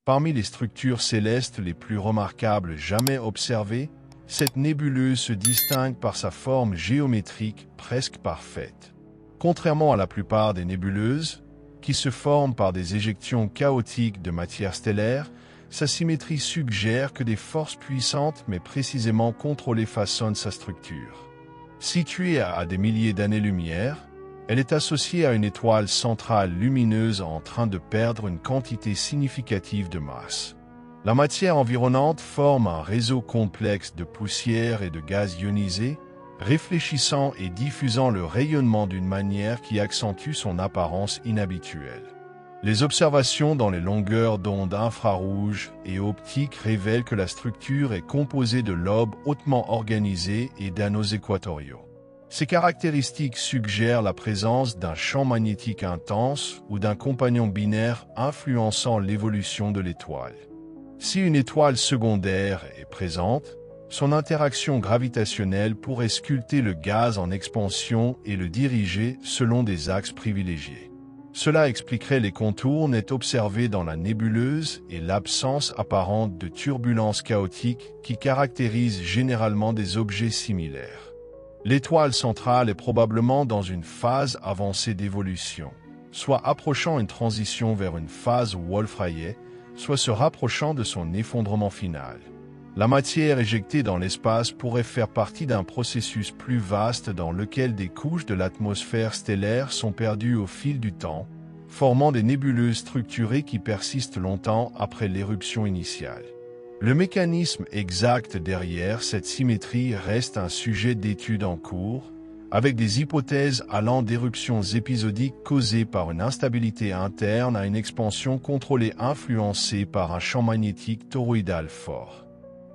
Parmi les structures célestes les plus remarquables jamais observées, cette nébuleuse se distingue par sa forme géométrique presque parfaite. Contrairement à la plupart des nébuleuses, qui se forment par des éjections chaotiques de matière stellaire, sa symétrie suggère que des forces puissantes mais précisément contrôlées façonnent sa structure. Située à des milliers d'années-lumière, elle est associée à une étoile centrale lumineuse en train de perdre une quantité significative de masse. La matière environnante forme un réseau complexe de poussière et de gaz ionisés, réfléchissant et diffusant le rayonnement d'une manière qui accentue son apparence inhabituelle. Les observations dans les longueurs d'onde infrarouges et optiques révèlent que la structure est composée de lobes hautement organisés et d'anneaux équatoriaux. Ces caractéristiques suggèrent la présence d'un champ magnétique intense ou d'un compagnon binaire influençant l'évolution de l'étoile. Si une étoile secondaire est présente, son interaction gravitationnelle pourrait sculpter le gaz en expansion et le diriger selon des axes privilégiés. Cela expliquerait les contours nets observés dans la nébuleuse et l'absence apparente de turbulences chaotiques qui caractérisent généralement des objets similaires. L'étoile centrale est probablement dans une phase avancée d'évolution, soit approchant une transition vers une phase Wolf-Rayet, soit se rapprochant de son effondrement final. La matière éjectée dans l'espace pourrait faire partie d'un processus plus vaste dans lequel des couches de l'atmosphère stellaire sont perdues au fil du temps, formant des nébuleuses structurées qui persistent longtemps après l'éruption initiale. Le mécanisme exact derrière cette symétrie reste un sujet d'étude en cours, avec des hypothèses allant d'éruptions épisodiques causées par une instabilité interne à une expansion contrôlée influencée par un champ magnétique toroïdal fort.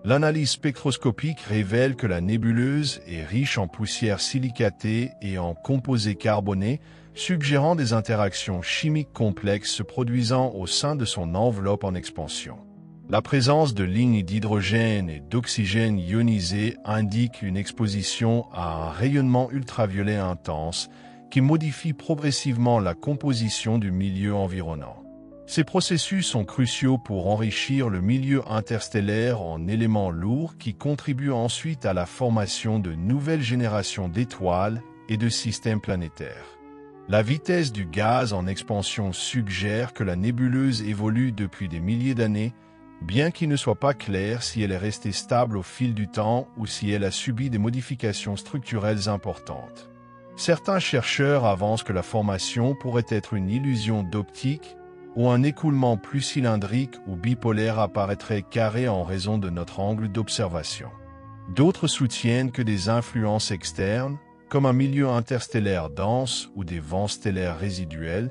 L'analyse spectroscopique révèle que la nébuleuse est riche en poussière silicatée et en composés carbonés, suggérant des interactions chimiques complexes se produisant au sein de son enveloppe en expansion. La présence de lignes d'hydrogène et d'oxygène ionisés indique une exposition à un rayonnement ultraviolet intense qui modifie progressivement la composition du milieu environnant. Ces processus sont cruciaux pour enrichir le milieu interstellaire en éléments lourds qui contribuent ensuite à la formation de nouvelles générations d'étoiles et de systèmes planétaires. La vitesse du gaz en expansion suggère que la nébuleuse évolue depuis des milliers d'années, bien qu'il ne soit pas clair si elle est restée stable au fil du temps ou si elle a subi des modifications structurelles importantes. Certains chercheurs avancent que la formation pourrait être une illusion d'optique ou un écoulement plus cylindrique ou bipolaire apparaîtrait carré en raison de notre angle d'observation. D'autres soutiennent que des influences externes, comme un milieu interstellaire dense ou des vents stellaires résiduels,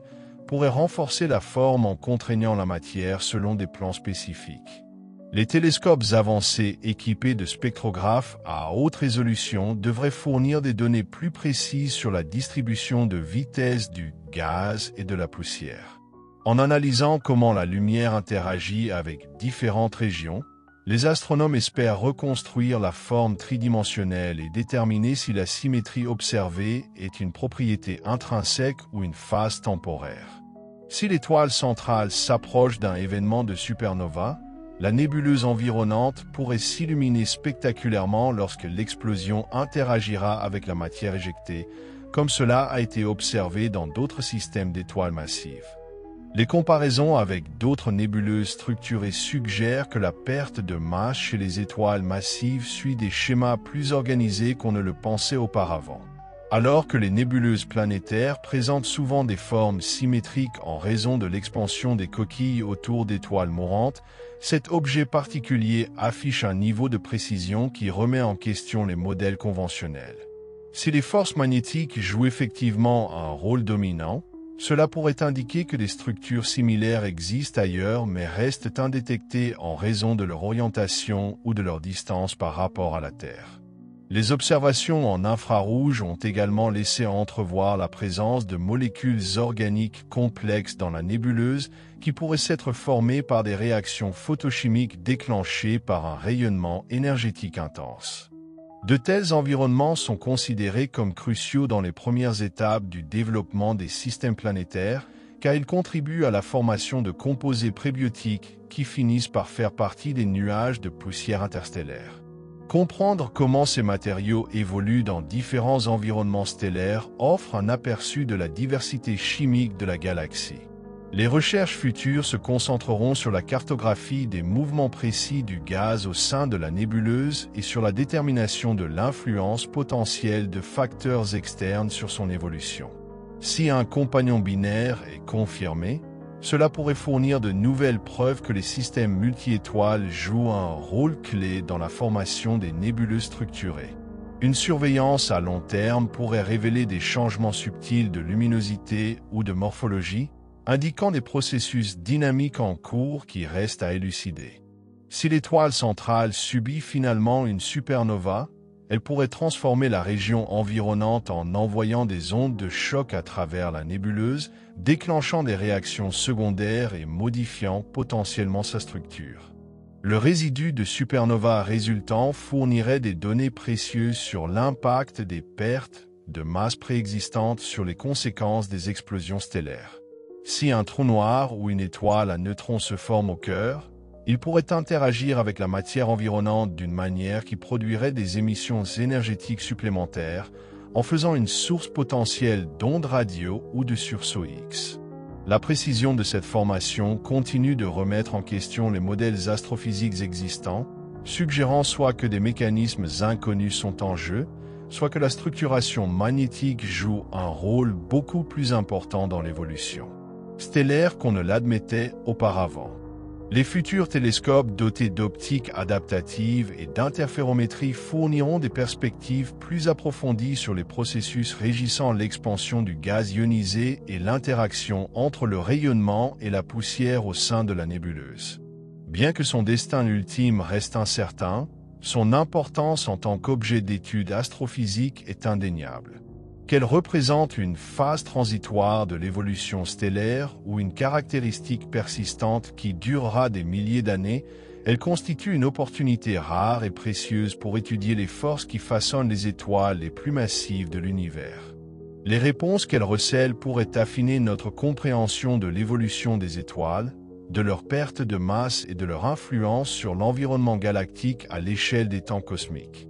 pourraient renforcer la forme en contraignant la matière selon des plans spécifiques. Les télescopes avancés équipés de spectrographes à haute résolution devraient fournir des données plus précises sur la distribution de vitesse du gaz et de la poussière. En analysant comment la lumière interagit avec différentes régions, les astronomes espèrent reconstruire la forme tridimensionnelle et déterminer si la symétrie observée est une propriété intrinsèque ou une phase temporaire. Si l'étoile centrale s'approche d'un événement de supernova, la nébuleuse environnante pourrait s'illuminer spectaculairement lorsque l'explosion interagira avec la matière éjectée, comme cela a été observé dans d'autres systèmes d'étoiles massives. Les comparaisons avec d'autres nébuleuses structurées suggèrent que la perte de masse chez les étoiles massives suit des schémas plus organisés qu'on ne le pensait auparavant. Alors que les nébuleuses planétaires présentent souvent des formes symétriques en raison de l'expansion des coquilles autour d'étoiles mourantes, cet objet particulier affiche un niveau de précision qui remet en question les modèles conventionnels. Si les forces magnétiques jouent effectivement un rôle dominant, cela pourrait indiquer que des structures similaires existent ailleurs mais restent indétectées en raison de leur orientation ou de leur distance par rapport à la Terre. Les observations en infrarouge ont également laissé entrevoir la présence de molécules organiques complexes dans la nébuleuse qui pourraient s'être formées par des réactions photochimiques déclenchées par un rayonnement énergétique intense. De tels environnements sont considérés comme cruciaux dans les premières étapes du développement des systèmes planétaires, car il contribue à la formation de composés prébiotiques qui finissent par faire partie des nuages de poussière interstellaire. Comprendre comment ces matériaux évoluent dans différents environnements stellaires offre un aperçu de la diversité chimique de la galaxie. Les recherches futures se concentreront sur la cartographie des mouvements précis du gaz au sein de la nébuleuse et sur la détermination de l'influence potentielle de facteurs externes sur son évolution. Si un compagnon binaire est confirmé, cela pourrait fournir de nouvelles preuves que les systèmes multi-étoiles jouent un rôle clé dans la formation des nébuleuses structurées. Une surveillance à long terme pourrait révéler des changements subtils de luminosité ou de morphologie, indiquant des processus dynamiques en cours qui restent à élucider. Si l'étoile centrale subit finalement une supernova, elle pourrait transformer la région environnante en envoyant des ondes de choc à travers la nébuleuse, déclenchant des réactions secondaires et modifiant potentiellement sa structure. Le résidu de supernova résultant fournirait des données précieuses sur l'impact des pertes de masse préexistantes sur les conséquences des explosions stellaires. Si un trou noir ou une étoile à neutrons se forme au cœur, il pourrait interagir avec la matière environnante d'une manière qui produirait des émissions énergétiques supplémentaires en faisant une source potentielle d'ondes radio ou de sursauts X. La précision de cette formation continue de remettre en question les modèles astrophysiques existants, suggérant soit que des mécanismes inconnus sont en jeu, soit que la structuration magnétique joue un rôle beaucoup plus important dans l'évolution stellaire qu'on ne l'admettait auparavant. Les futurs télescopes dotés d'optiques adaptatives et d'interférométrie fourniront des perspectives plus approfondies sur les processus régissant l'expansion du gaz ionisé et l'interaction entre le rayonnement et la poussière au sein de la nébuleuse. Bien que son destin ultime reste incertain, son importance en tant qu'objet d'étude astrophysique est indéniable. Qu'elle représente une phase transitoire de l'évolution stellaire ou une caractéristique persistante qui durera des milliers d'années, elle constitue une opportunité rare et précieuse pour étudier les forces qui façonnent les étoiles les plus massives de l'univers. Les réponses qu'elle recèle pourraient affiner notre compréhension de l'évolution des étoiles, de leur perte de masse et de leur influence sur l'environnement galactique à l'échelle des temps cosmiques.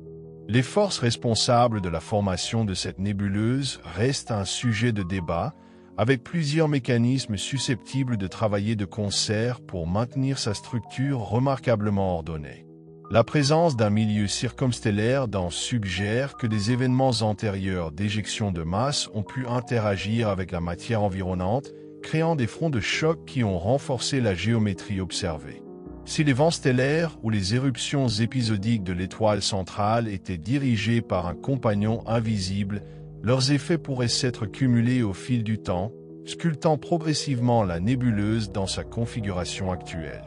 Les forces responsables de la formation de cette nébuleuse restent un sujet de débat, avec plusieurs mécanismes susceptibles de travailler de concert pour maintenir sa structure remarquablement ordonnée. La présence d'un milieu circumstellaire suggère que des événements antérieurs d'éjection de masse ont pu interagir avec la matière environnante, créant des fronts de choc qui ont renforcé la géométrie observée. Si les vents stellaires ou les éruptions épisodiques de l'étoile centrale étaient dirigés par un compagnon invisible, leurs effets pourraient s'être cumulés au fil du temps, sculptant progressivement la nébuleuse dans sa configuration actuelle.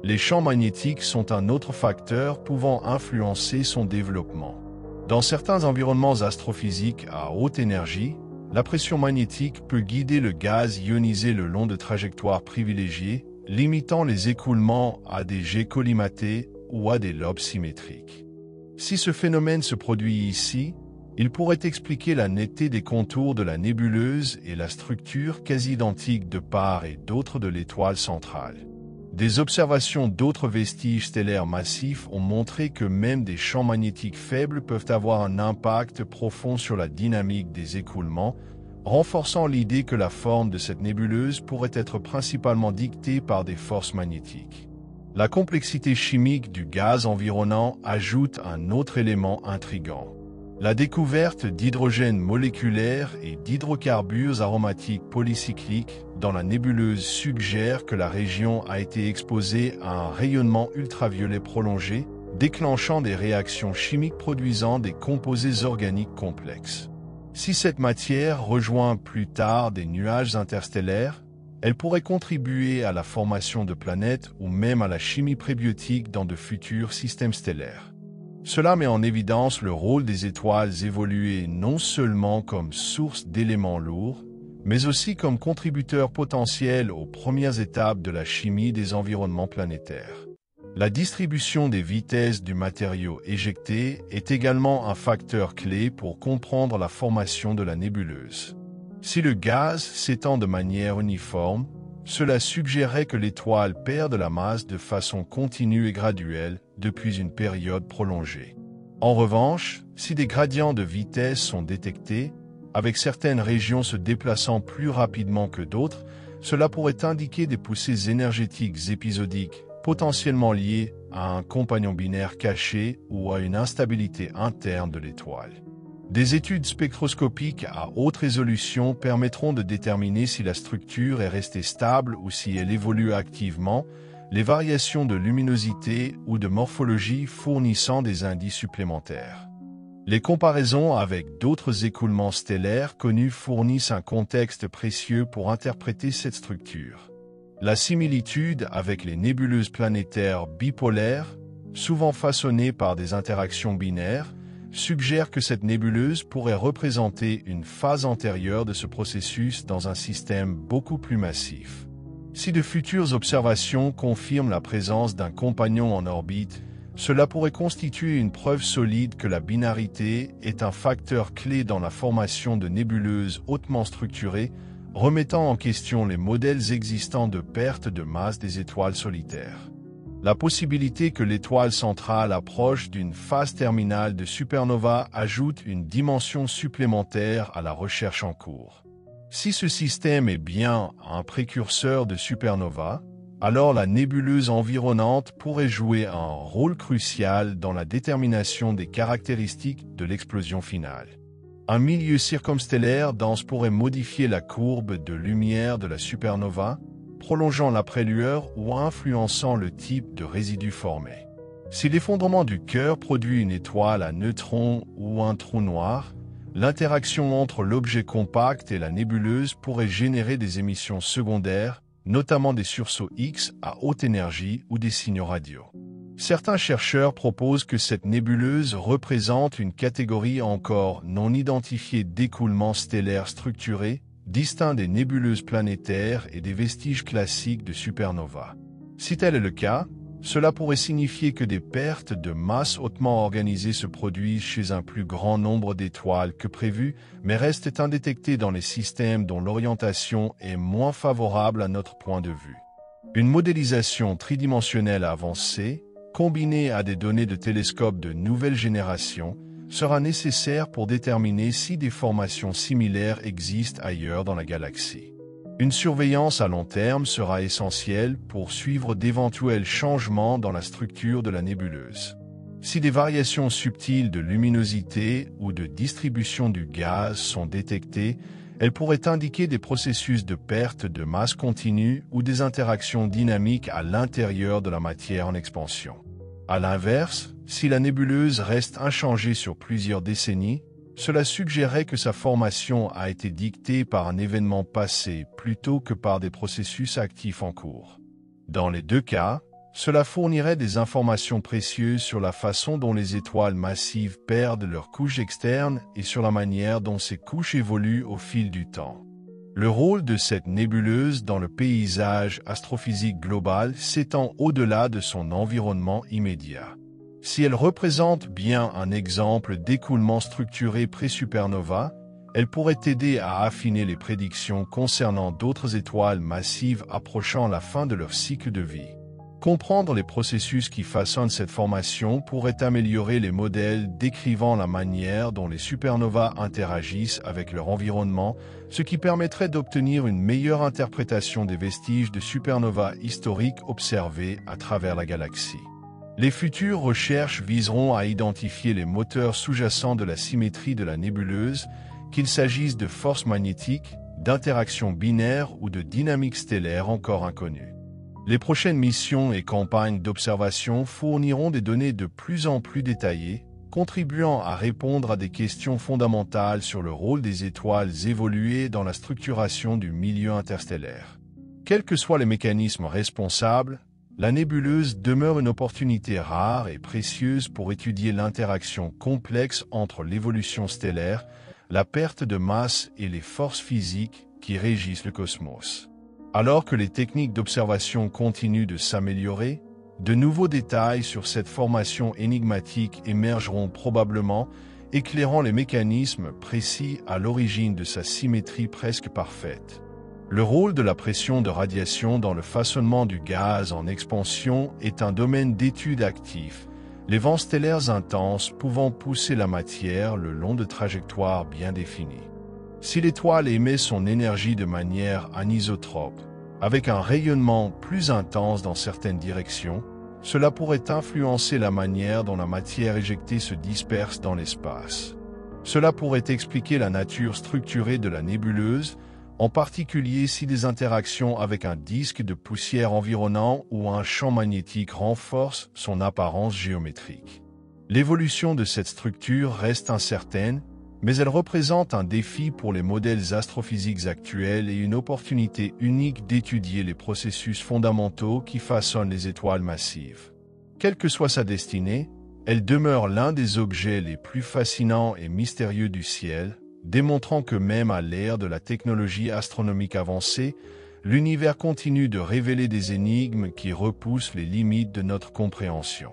Les champs magnétiques sont un autre facteur pouvant influencer son développement. Dans certains environnements astrophysiques à haute énergie, la pression magnétique peut guider le gaz ionisé le long de trajectoires privilégiées, limitant les écoulements à des jets collimatés ou à des lobes symétriques. Si ce phénomène se produit ici, il pourrait expliquer la netteté des contours de la nébuleuse et la structure quasi identique de part et d'autre de l'étoile centrale. Des observations d'autres vestiges stellaires massifs ont montré que même des champs magnétiques faibles peuvent avoir un impact profond sur la dynamique des écoulements, renforçant l'idée que la forme de cette nébuleuse pourrait être principalement dictée par des forces magnétiques. La complexité chimique du gaz environnant ajoute un autre élément intrigant. La découverte d'hydrogène moléculaire et d'hydrocarbures aromatiques polycycliques dans la nébuleuse suggère que la région a été exposée à un rayonnement ultraviolet prolongé, déclenchant des réactions chimiques produisant des composés organiques complexes. Si cette matière rejoint plus tard des nuages interstellaires, elle pourrait contribuer à la formation de planètes ou même à la chimie prébiotique dans de futurs systèmes stellaires. Cela met en évidence le rôle des étoiles évoluées non seulement comme source d'éléments lourds, mais aussi comme contributeurs potentiels aux premières étapes de la chimie des environnements planétaires. La distribution des vitesses du matériau éjecté est également un facteur clé pour comprendre la formation de la nébuleuse. Si le gaz s'étend de manière uniforme, cela suggérerait que l'étoile perd de la masse de façon continue et graduelle depuis une période prolongée. En revanche, si des gradients de vitesse sont détectés, avec certaines régions se déplaçant plus rapidement que d'autres, cela pourrait indiquer des poussées énergétiques épisodiques, potentiellement liées à un compagnon binaire caché ou à une instabilité interne de l'étoile. Des études spectroscopiques à haute résolution permettront de déterminer si la structure est restée stable ou si elle évolue activement, les variations de luminosité ou de morphologie fournissant des indices supplémentaires. Les comparaisons avec d'autres écoulements stellaires connus fournissent un contexte précieux pour interpréter cette structure. La similitude avec les nébuleuses planétaires bipolaires, souvent façonnées par des interactions binaires, suggère que cette nébuleuse pourrait représenter une phase antérieure de ce processus dans un système beaucoup plus massif. Si de futures observations confirment la présence d'un compagnon en orbite, cela pourrait constituer une preuve solide que la binarité est un facteur clé dans la formation de nébuleuses hautement structurées, remettant en question les modèles existants de perte de masse des étoiles solitaires. La possibilité que l'étoile centrale approche d'une phase terminale de supernova ajoute une dimension supplémentaire à la recherche en cours. Si ce système est bien un précurseur de supernova, alors la nébuleuse environnante pourrait jouer un rôle crucial dans la détermination des caractéristiques de l'explosion finale. Un milieu circumstellaire dense pourrait modifier la courbe de lumière de la supernova, prolongeant l'après-lueur ou influençant le type de résidu formé. Si l'effondrement du cœur produit une étoile à neutrons ou un trou noir, l'interaction entre l'objet compact et la nébuleuse pourrait générer des émissions secondaires, notamment des sursauts X à haute énergie ou des signaux radio. Certains chercheurs proposent que cette nébuleuse représente une catégorie encore non identifiée d'écoulements stellaires structurés, distinct des nébuleuses planétaires et des vestiges classiques de supernova. Si tel est le cas, cela pourrait signifier que des pertes de masse hautement organisées se produisent chez un plus grand nombre d'étoiles que prévu, mais restent indétectées dans les systèmes dont l'orientation est moins favorable à notre point de vue. Une modélisation tridimensionnelle avancée, combinée à des données de télescopes de nouvelle génération, sera nécessaire pour déterminer si des formations similaires existent ailleurs dans la galaxie. Une surveillance à long terme sera essentielle pour suivre d'éventuels changements dans la structure de la nébuleuse. Si des variations subtiles de luminosité ou de distribution du gaz sont détectées, elles pourraient indiquer des processus de perte de masse continue ou des interactions dynamiques à l'intérieur de la matière en expansion. À l'inverse, si la nébuleuse reste inchangée sur plusieurs décennies, cela suggérerait que sa formation a été dictée par un événement passé plutôt que par des processus actifs en cours. Dans les deux cas, cela fournirait des informations précieuses sur la façon dont les étoiles massives perdent leurs couches externes et sur la manière dont ces couches évoluent au fil du temps. Le rôle de cette nébuleuse dans le paysage astrophysique global s'étend au-delà de son environnement immédiat. Si elle représente bien un exemple d'écoulement structuré pré-supernova, elle pourrait aider à affiner les prédictions concernant d'autres étoiles massives approchant la fin de leur cycle de vie. Comprendre les processus qui façonnent cette formation pourrait améliorer les modèles décrivant la manière dont les supernovas interagissent avec leur environnement, ce qui permettrait d'obtenir une meilleure interprétation des vestiges de supernovas historiques observés à travers la galaxie. Les futures recherches viseront à identifier les moteurs sous-jacents de la symétrie de la nébuleuse, qu'il s'agisse de forces magnétiques, d'interactions binaires ou de dynamiques stellaires encore inconnues. Les prochaines missions et campagnes d'observation fourniront des données de plus en plus détaillées, contribuant à répondre à des questions fondamentales sur le rôle des étoiles évoluées dans la structuration du milieu interstellaire. Quels que soient les mécanismes responsables, la nébuleuse demeure une opportunité rare et précieuse pour étudier l'interaction complexe entre l'évolution stellaire, la perte de masse et les forces physiques qui régissent le cosmos. Alors que les techniques d'observation continuent de s'améliorer, de nouveaux détails sur cette formation énigmatique émergeront probablement, éclairant les mécanismes précis à l'origine de sa symétrie presque parfaite. Le rôle de la pression de radiation dans le façonnement du gaz en expansion est un domaine d'étude actif, les vents stellaires intenses pouvant pousser la matière le long de trajectoires bien définies. Si l'étoile émet son énergie de manière anisotrope, avec un rayonnement plus intense dans certaines directions, cela pourrait influencer la manière dont la matière éjectée se disperse dans l'espace. Cela pourrait expliquer la nature structurée de la nébuleuse, en particulier si des interactions avec un disque de poussière environnant ou un champ magnétique renforcent son apparence géométrique. L'évolution de cette structure reste incertaine, mais elle représente un défi pour les modèles astrophysiques actuels et une opportunité unique d'étudier les processus fondamentaux qui façonnent les étoiles massives. Quelle que soit sa destinée, elle demeure l'un des objets les plus fascinants et mystérieux du ciel, démontrant que même à l'ère de la technologie astronomique avancée, l'univers continue de révéler des énigmes qui repoussent les limites de notre compréhension.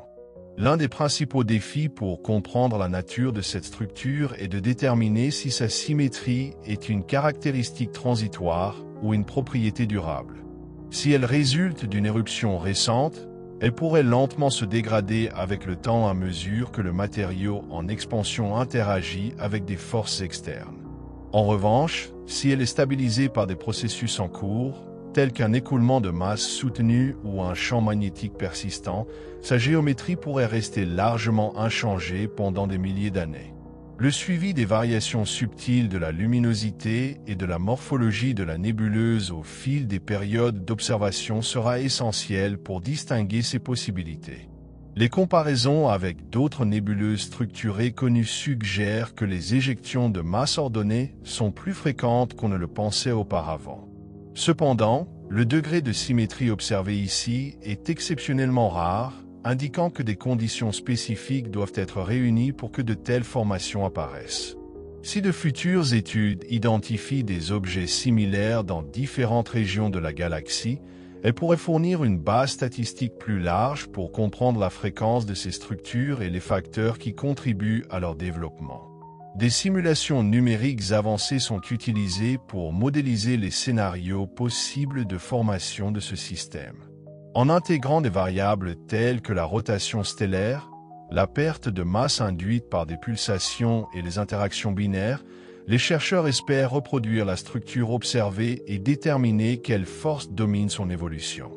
L'un des principaux défis pour comprendre la nature de cette structure est de déterminer si sa symétrie est une caractéristique transitoire ou une propriété durable. Si elle résulte d'une éruption récente, elle pourrait lentement se dégrader avec le temps à mesure que le matériau en expansion interagit avec des forces externes. En revanche, si elle est stabilisée par des processus en cours, tels qu'un écoulement de masse soutenu ou un champ magnétique persistant, sa géométrie pourrait rester largement inchangée pendant des milliers d'années. Le suivi des variations subtiles de la luminosité et de la morphologie de la nébuleuse au fil des périodes d'observation sera essentiel pour distinguer ces possibilités. Les comparaisons avec d'autres nébuleuses structurées connues suggèrent que les éjections de masse ordonnée sont plus fréquentes qu'on ne le pensait auparavant. Cependant, le degré de symétrie observé ici est exceptionnellement rare, indiquant que des conditions spécifiques doivent être réunies pour que de telles formations apparaissent. Si de futures études identifient des objets similaires dans différentes régions de la galaxie, elles pourraient fournir une base statistique plus large pour comprendre la fréquence de ces structures et les facteurs qui contribuent à leur développement. Des simulations numériques avancées sont utilisées pour modéliser les scénarios possibles de formation de ce système. En intégrant des variables telles que la rotation stellaire, la perte de masse induite par des pulsations et les interactions binaires, les chercheurs espèrent reproduire la structure observée et déterminer quelle force domine son évolution.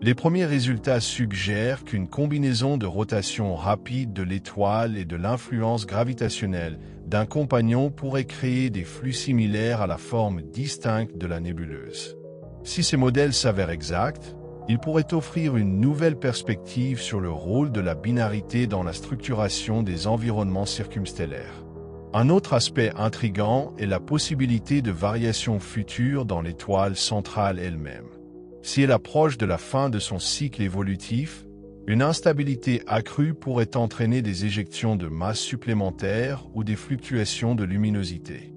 Les premiers résultats suggèrent qu'une combinaison de rotation rapide de l'étoile et de l'influence gravitationnelle d'un compagnon pourrait créer des flux similaires à la forme distincte de la nébuleuse. Si ces modèles s'avèrent exacts, ils pourraient offrir une nouvelle perspective sur le rôle de la binarité dans la structuration des environnements circumstellaires. Un autre aspect intrigant est la possibilité de variations futures dans l'étoile centrale elle-même. Si elle approche de la fin de son cycle évolutif, une instabilité accrue pourrait entraîner des éjections de masse supplémentaires ou des fluctuations de luminosité.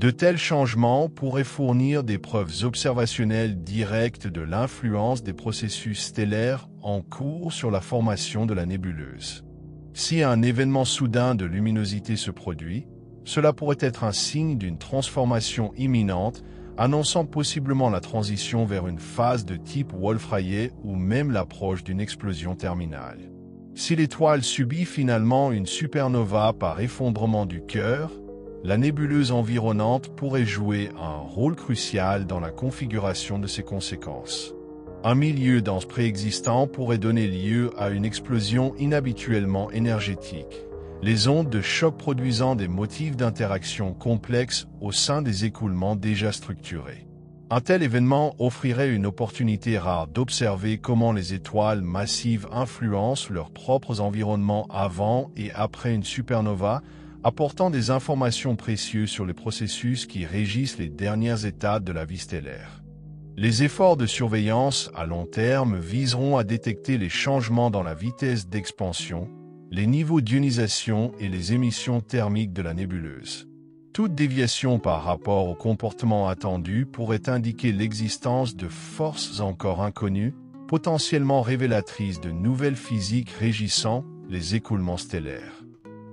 De tels changements pourraient fournir des preuves observationnelles directes de l'influence des processus stellaires en cours sur la formation de la nébuleuse. Si un événement soudain de luminosité se produit, cela pourrait être un signe d'une transformation imminente, annonçant possiblement la transition vers une phase de type Wolf-Rayet ou même l'approche d'une explosion terminale. Si l'étoile subit finalement une supernova par effondrement du cœur, la nébuleuse environnante pourrait jouer un rôle crucial dans la configuration de ses conséquences. Un milieu dense préexistant pourrait donner lieu à une explosion inhabituellement énergétique, les ondes de choc produisant des motifs d'interaction complexes au sein des écoulements déjà structurés. Un tel événement offrirait une opportunité rare d'observer comment les étoiles massives influencent leurs propres environnements avant et après une supernova, apportant des informations précieuses sur les processus qui régissent les dernières étapes de la vie stellaire. Les efforts de surveillance à long terme viseront à détecter les changements dans la vitesse d'expansion, les niveaux d'ionisation et les émissions thermiques de la nébuleuse. Toute déviation par rapport au comportement attendu pourrait indiquer l'existence de forces encore inconnues, potentiellement révélatrices de nouvelles physiques régissant les écoulements stellaires.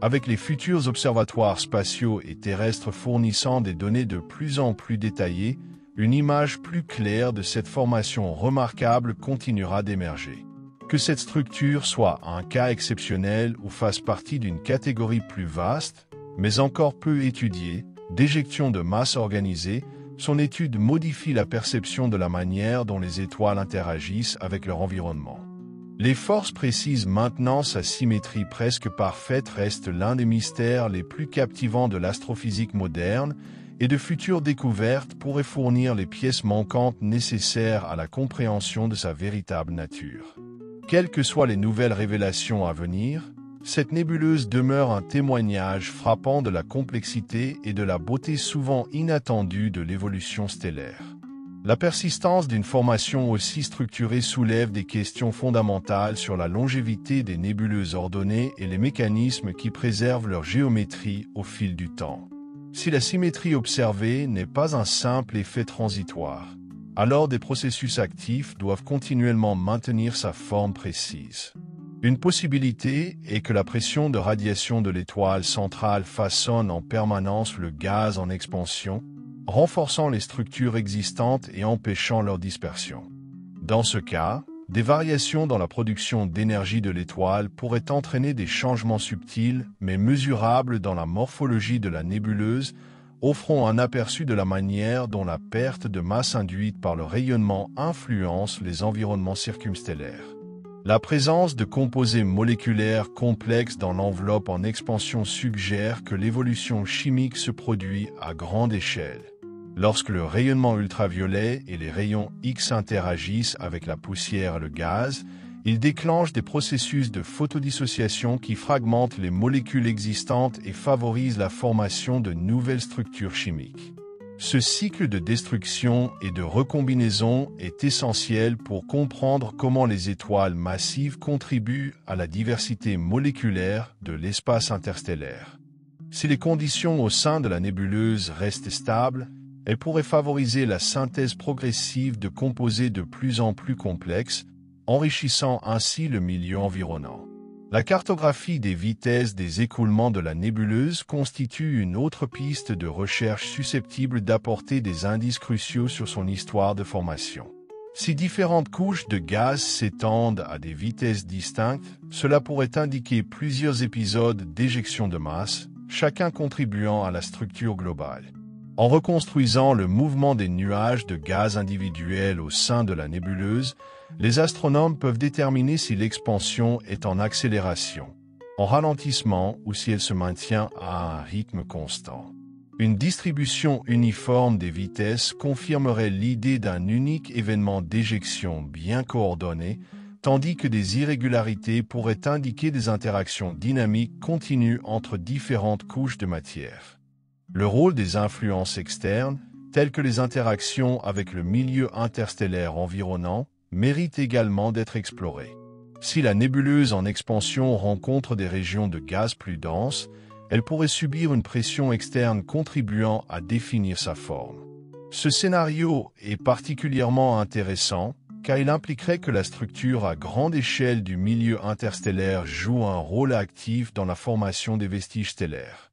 Avec les futurs observatoires spatiaux et terrestres fournissant des données de plus en plus détaillées, une image plus claire de cette formation remarquable continuera d'émerger. Que cette structure soit un cas exceptionnel ou fasse partie d'une catégorie plus vaste, mais encore peu étudiée, d'éjection de masse organisée, son étude modifie la perception de la manière dont les étoiles interagissent avec leur environnement. Les forces précises maintenant sa symétrie presque parfaite reste l'un des mystères les plus captivants de l'astrophysique moderne, et de futures découvertes pourraient fournir les pièces manquantes nécessaires à la compréhension de sa véritable nature. Quelles que soient les nouvelles révélations à venir, cette nébuleuse demeure un témoignage frappant de la complexité et de la beauté souvent inattendue de l'évolution stellaire. La persistance d'une formation aussi structurée soulève des questions fondamentales sur la longévité des nébuleuses ordonnées et les mécanismes qui préservent leur géométrie au fil du temps. Si la symétrie observée n'est pas un simple effet transitoire, alors des processus actifs doivent continuellement maintenir sa forme précise. Une possibilité est que la pression de radiation de l'étoile centrale façonne en permanence le gaz en expansion, renforçant les structures existantes et empêchant leur dispersion. Dans ce cas, des variations dans la production d'énergie de l'étoile pourraient entraîner des changements subtils mais mesurables dans la morphologie de la nébuleuse, offrant un aperçu de la manière dont la perte de masse induite par le rayonnement influence les environnements circumstellaires. La présence de composés moléculaires complexes dans l'enveloppe en expansion suggère que l'évolution chimique se produit à grande échelle. Lorsque le rayonnement ultraviolet et les rayons X interagissent avec la poussière et le gaz, ils déclenchent des processus de photodissociation qui fragmentent les molécules existantes et favorisent la formation de nouvelles structures chimiques. Ce cycle de destruction et de recombinaison est essentiel pour comprendre comment les étoiles massives contribuent à la diversité moléculaire de l'espace interstellaire. Si les conditions au sein de la nébuleuse restent stables, elles pourraient favoriser la synthèse progressive de composés de plus en plus complexes, enrichissant ainsi le milieu environnant. La cartographie des vitesses des écoulements de la nébuleuse constitue une autre piste de recherche susceptible d'apporter des indices cruciaux sur son histoire de formation. Si différentes couches de gaz s'étendent à des vitesses distinctes, cela pourrait indiquer plusieurs épisodes d'éjection de masse, chacun contribuant à la structure globale. En reconstruisant le mouvement des nuages de gaz individuels au sein de la nébuleuse, les astronomes peuvent déterminer si l'expansion est en accélération, en ralentissement ou si elle se maintient à un rythme constant. Une distribution uniforme des vitesses confirmerait l'idée d'un unique événement d'éjection bien coordonné, tandis que des irrégularités pourraient indiquer des interactions dynamiques continues entre différentes couches de matière. Le rôle des influences externes, telles que les interactions avec le milieu interstellaire environnant, mérite également d'être exploré. Si la nébuleuse en expansion rencontre des régions de gaz plus denses, elle pourrait subir une pression externe contribuant à définir sa forme. Ce scénario est particulièrement intéressant car il impliquerait que la structure à grande échelle du milieu interstellaire joue un rôle actif dans la formation des vestiges stellaires.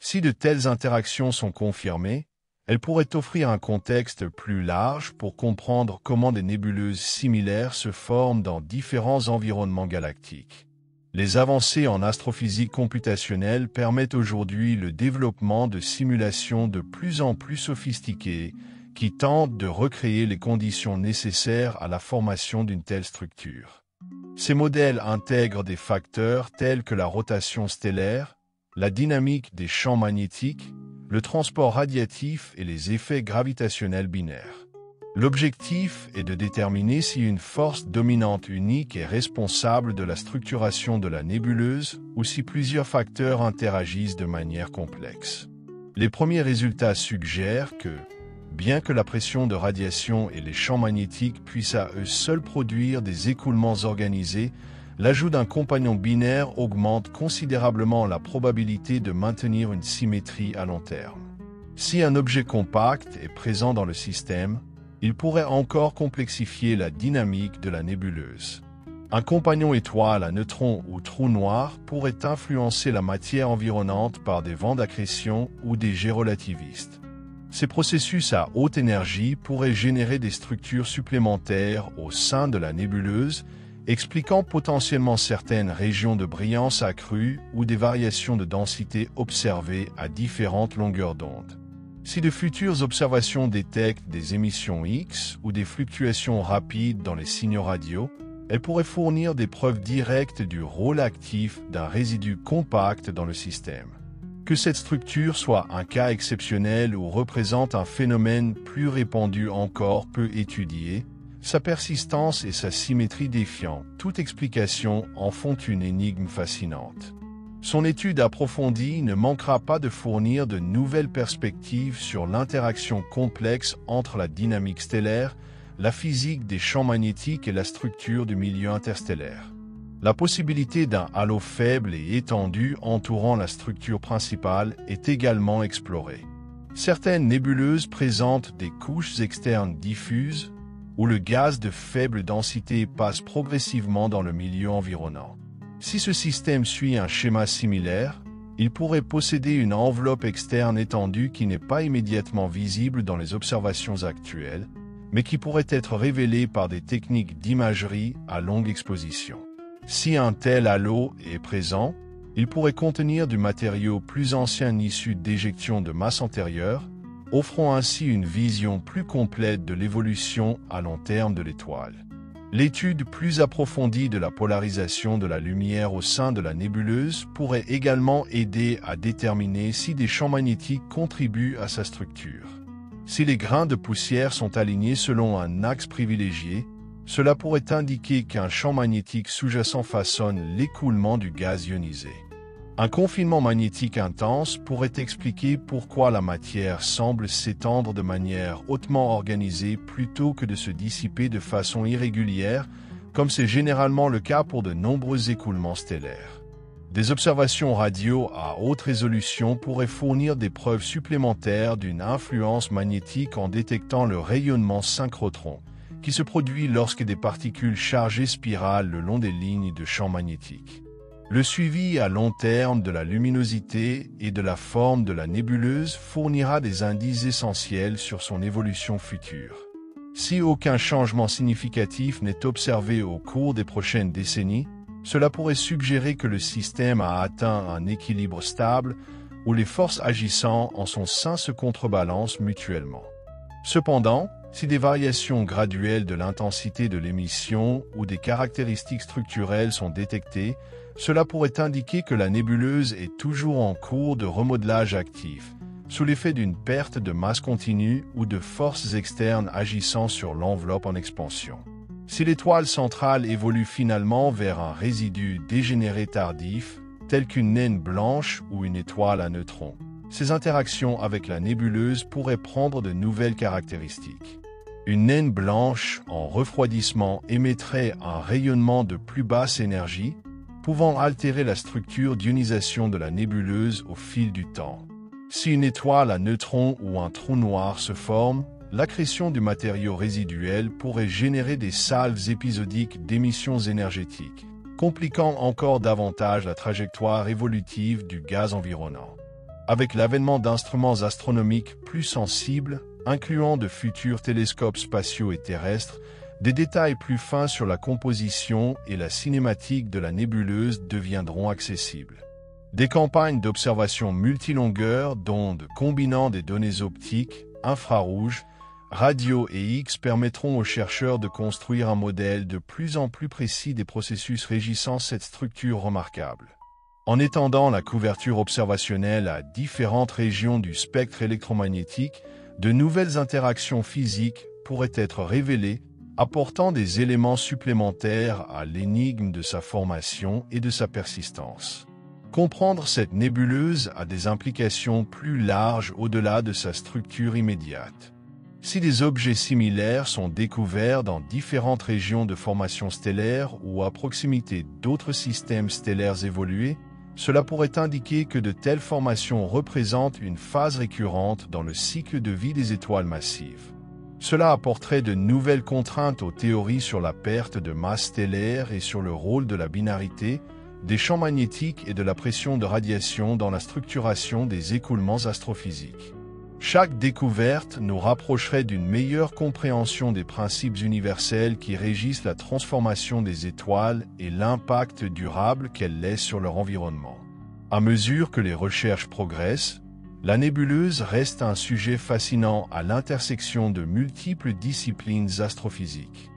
Si de telles interactions sont confirmées, elle pourrait offrir un contexte plus large pour comprendre comment des nébuleuses similaires se forment dans différents environnements galactiques. Les avancées en astrophysique computationnelle permettent aujourd'hui le développement de simulations de plus en plus sophistiquées qui tentent de recréer les conditions nécessaires à la formation d'une telle structure. Ces modèles intègrent des facteurs tels que la rotation stellaire, la dynamique des champs magnétiques, le transport radiatif et les effets gravitationnels binaires. L'objectif est de déterminer si une force dominante unique est responsable de la structuration de la nébuleuse ou si plusieurs facteurs interagissent de manière complexe. Les premiers résultats suggèrent que, bien que la pression de radiation et les champs magnétiques puissent à eux seuls produire des écoulements organisés, l'ajout d'un compagnon binaire augmente considérablement la probabilité de maintenir une symétrie à long terme. Si un objet compact est présent dans le système, il pourrait encore complexifier la dynamique de la nébuleuse. Un compagnon étoile à neutrons ou trou noir pourrait influencer la matière environnante par des vents d'accrétion ou des jets relativistes. Ces processus à haute énergie pourraient générer des structures supplémentaires au sein de la nébuleuse, expliquant potentiellement certaines régions de brillance accrue ou des variations de densité observées à différentes longueurs d'onde. Si de futures observations détectent des émissions X ou des fluctuations rapides dans les signaux radio, elles pourraient fournir des preuves directes du rôle actif d'un résidu compact dans le système. Que cette structure soit un cas exceptionnel ou représente un phénomène plus répandu encore peu étudié, sa persistance et sa symétrie défiant toute explication en font une énigme fascinante. Son étude approfondie ne manquera pas de fournir de nouvelles perspectives sur l'interaction complexe entre la dynamique stellaire, la physique des champs magnétiques et la structure du milieu interstellaire. La possibilité d'un halo faible et étendu entourant la structure principale est également explorée. Certaines nébuleuses présentent des couches externes diffuses, où le gaz de faible densité passe progressivement dans le milieu environnant. Si ce système suit un schéma similaire, il pourrait posséder une enveloppe externe étendue qui n'est pas immédiatement visible dans les observations actuelles, mais qui pourrait être révélée par des techniques d'imagerie à longue exposition. Si un tel halo est présent, il pourrait contenir du matériau plus ancien issu d'éjections de masse antérieure, offrant ainsi une vision plus complète de l'évolution à long terme de l'étoile. L'étude plus approfondie de la polarisation de la lumière au sein de la nébuleuse pourrait également aider à déterminer si des champs magnétiques contribuent à sa structure. Si les grains de poussière sont alignés selon un axe privilégié, cela pourrait indiquer qu'un champ magnétique sous-jacent façonne l'écoulement du gaz ionisé. Un confinement magnétique intense pourrait expliquer pourquoi la matière semble s'étendre de manière hautement organisée plutôt que de se dissiper de façon irrégulière, comme c'est généralement le cas pour de nombreux écoulements stellaires. Des observations radio à haute résolution pourraient fournir des preuves supplémentaires d'une influence magnétique en détectant le rayonnement synchrotron, qui se produit lorsque des particules chargées spiralent le long des lignes de champs magnétiques. Le suivi à long terme de la luminosité et de la forme de la nébuleuse fournira des indices essentiels sur son évolution future. Si aucun changement significatif n'est observé au cours des prochaines décennies, cela pourrait suggérer que le système a atteint un équilibre stable où les forces agissant en son sein se contrebalancent mutuellement. Cependant, si des variations graduelles de l'intensité de l'émission ou des caractéristiques structurelles sont détectées, cela pourrait indiquer que la nébuleuse est toujours en cours de remodelage actif, sous l'effet d'une perte de masse continue ou de forces externes agissant sur l'enveloppe en expansion. Si l'étoile centrale évolue finalement vers un résidu dégénéré tardif, tel qu'une naine blanche ou une étoile à neutrons, ces interactions avec la nébuleuse pourraient prendre de nouvelles caractéristiques. Une naine blanche en refroidissement émettrait un rayonnement de plus basse énergie, pouvant altérer la structure d'ionisation de la nébuleuse au fil du temps. Si une étoile à neutrons ou un trou noir se forme, l'accrétion du matériau résiduel pourrait générer des salves épisodiques d'émissions énergétiques, compliquant encore davantage la trajectoire évolutive du gaz environnant. Avec l'avènement d'instruments astronomiques plus sensibles, incluant de futurs télescopes spatiaux et terrestres, des détails plus fins sur la composition et la cinématique de la nébuleuse deviendront accessibles. Des campagnes d'observation multilongueurs d'ondes combinant des données optiques, infrarouges, radio et X permettront aux chercheurs de construire un modèle de plus en plus précis des processus régissant cette structure remarquable. En étendant la couverture observationnelle à différentes régions du spectre électromagnétique, de nouvelles interactions physiques pourraient être révélées, apportant des éléments supplémentaires à l'énigme de sa formation et de sa persistance. Comprendre cette nébuleuse a des implications plus larges au-delà de sa structure immédiate. Si des objets similaires sont découverts dans différentes régions de formation stellaire ou à proximité d'autres systèmes stellaires évolués, cela pourrait indiquer que de telles formations représentent une phase récurrente dans le cycle de vie des étoiles massives. Cela apporterait de nouvelles contraintes aux théories sur la perte de masse stellaire et sur le rôle de la binarité, des champs magnétiques et de la pression de radiation dans la structuration des écoulements astrophysiques. Chaque découverte nous rapprocherait d'une meilleure compréhension des principes universels qui régissent la transformation des étoiles et l'impact durable qu'elles laissent sur leur environnement. À mesure que les recherches progressent, la nébuleuse reste un sujet fascinant à l'intersection de multiples disciplines astrophysiques.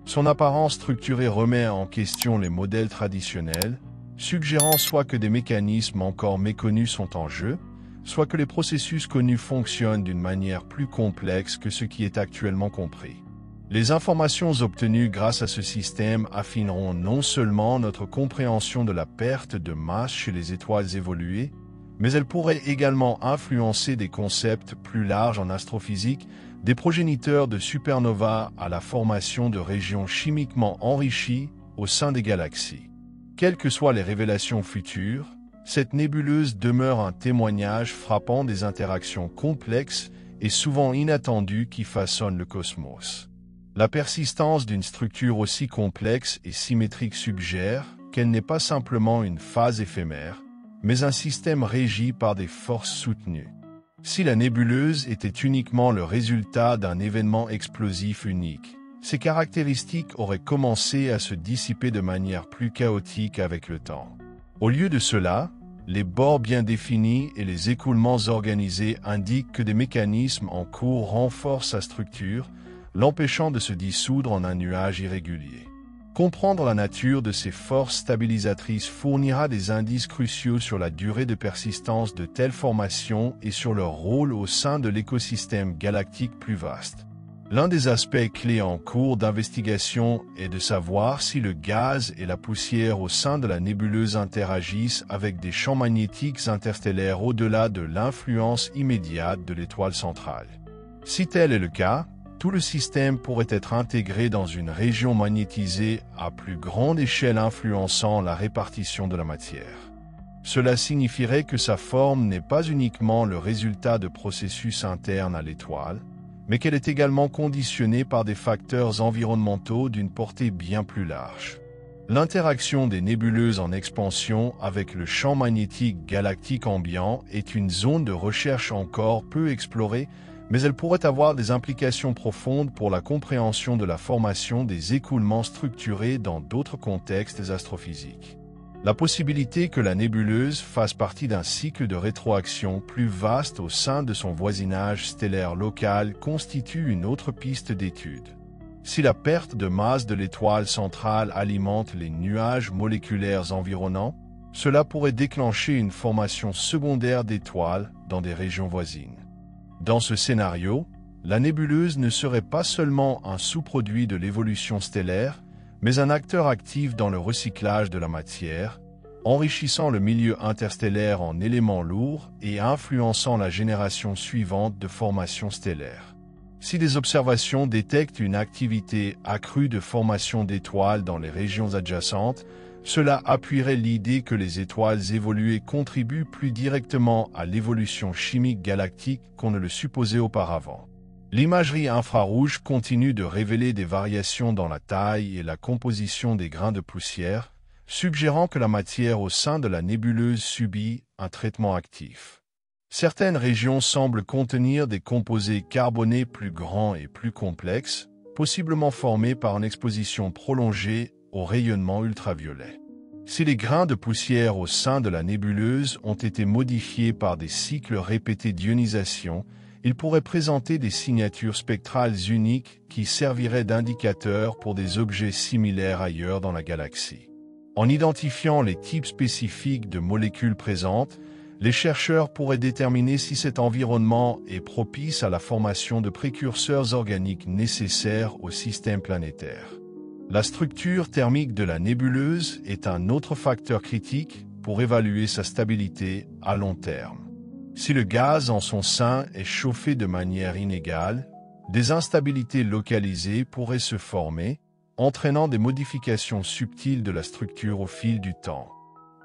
Son apparence structurée remet en question les modèles traditionnels, suggérant soit que des mécanismes encore méconnus sont en jeu, soit que les processus connus fonctionnent d'une manière plus complexe que ce qui est actuellement compris. Les informations obtenues grâce à ce système affineront non seulement notre compréhension de la perte de masse chez les étoiles évoluées, mais elles pourraient également influencer des concepts plus larges en astrophysique, des progéniteurs de supernovas à la formation de régions chimiquement enrichies au sein des galaxies. Quelles que soient les révélations futures, cette nébuleuse demeure un témoignage frappant des interactions complexes et souvent inattendues qui façonnent le cosmos. La persistance d'une structure aussi complexe et symétrique suggère qu'elle n'est pas simplement une phase éphémère, mais un système régi par des forces soutenues. Si la nébuleuse était uniquement le résultat d'un événement explosif unique, ses caractéristiques auraient commencé à se dissiper de manière plus chaotique avec le temps. Au lieu de cela, les bords bien définis et les écoulements organisés indiquent que des mécanismes en cours renforcent sa structure, l'empêchant de se dissoudre en un nuage irrégulier. Comprendre la nature de ces forces stabilisatrices fournira des indices cruciaux sur la durée de persistance de telles formations et sur leur rôle au sein de l'écosystème galactique plus vaste. L'un des aspects clés en cours d'investigation est de savoir si le gaz et la poussière au sein de la nébuleuse interagissent avec des champs magnétiques interstellaires au-delà de l'influence immédiate de l'étoile centrale. Si tel est le cas, tout le système pourrait être intégré dans une région magnétisée à plus grande échelle influençant la répartition de la matière. Cela signifierait que sa forme n'est pas uniquement le résultat de processus internes à l'étoile, mais qu'elle est également conditionnée par des facteurs environnementaux d'une portée bien plus large. L'interaction des nébuleuses en expansion avec le champ magnétique galactique ambiant est une zone de recherche encore peu explorée, mais elle pourrait avoir des implications profondes pour la compréhension de la formation des écoulements structurés dans d'autres contextes astrophysiques. La possibilité que la nébuleuse fasse partie d'un cycle de rétroaction plus vaste au sein de son voisinage stellaire local constitue une autre piste d'étude. Si la perte de masse de l'étoile centrale alimente les nuages moléculaires environnants, cela pourrait déclencher une formation secondaire d'étoiles dans des régions voisines. Dans ce scénario, la nébuleuse ne serait pas seulement un sous-produit de l'évolution stellaire, mais un acteur actif dans le recyclage de la matière, enrichissant le milieu interstellaire en éléments lourds et influençant la génération suivante de formations stellaires. Si des observations détectent une activité accrue de formation d'étoiles dans les régions adjacentes, cela appuierait l'idée que les étoiles évoluées contribuent plus directement à l'évolution chimique galactique qu'on ne le supposait auparavant. L'imagerie infrarouge continue de révéler des variations dans la taille et la composition des grains de poussière, suggérant que la matière au sein de la nébuleuse subit un traitement actif. Certaines régions semblent contenir des composés carbonés plus grands et plus complexes, possiblement formés par une exposition prolongée au rayonnement ultraviolet. Si les grains de poussière au sein de la nébuleuse ont été modifiés par des cycles répétés d'ionisation, ils pourraient présenter des signatures spectrales uniques qui serviraient d'indicateurs pour des objets similaires ailleurs dans la galaxie. En identifiant les types spécifiques de molécules présentes, les chercheurs pourraient déterminer si cet environnement est propice à la formation de précurseurs organiques nécessaires au système planétaire. La structure thermique de la nébuleuse est un autre facteur critique pour évaluer sa stabilité à long terme. Si le gaz en son sein est chauffé de manière inégale, des instabilités localisées pourraient se former, entraînant des modifications subtiles de la structure au fil du temps.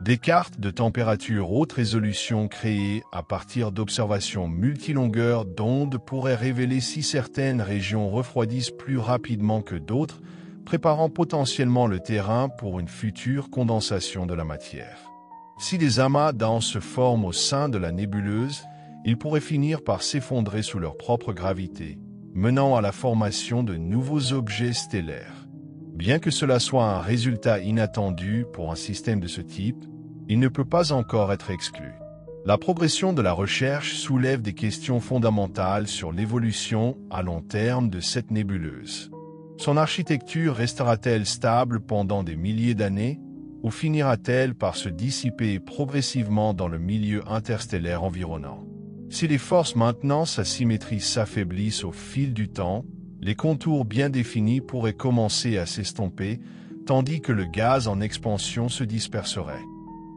Des cartes de température haute résolution créées à partir d'observations multilongueurs d'onde pourraient révéler si certaines régions refroidissent plus rapidement que d'autres, préparant potentiellement le terrain pour une future condensation de la matière. Si des amas denses se forment au sein de la nébuleuse, ils pourraient finir par s'effondrer sous leur propre gravité, menant à la formation de nouveaux objets stellaires. Bien que cela soit un résultat inattendu pour un système de ce type, il ne peut pas encore être exclu. La progression de la recherche soulève des questions fondamentales sur l'évolution à long terme de cette nébuleuse. Son architecture restera-t-elle stable pendant des milliers d'années, ou finira-t-elle par se dissiper progressivement dans le milieu interstellaire environnant? Si les forces maintenant sa symétrie s'affaiblissent au fil du temps, les contours bien définis pourraient commencer à s'estomper, tandis que le gaz en expansion se disperserait.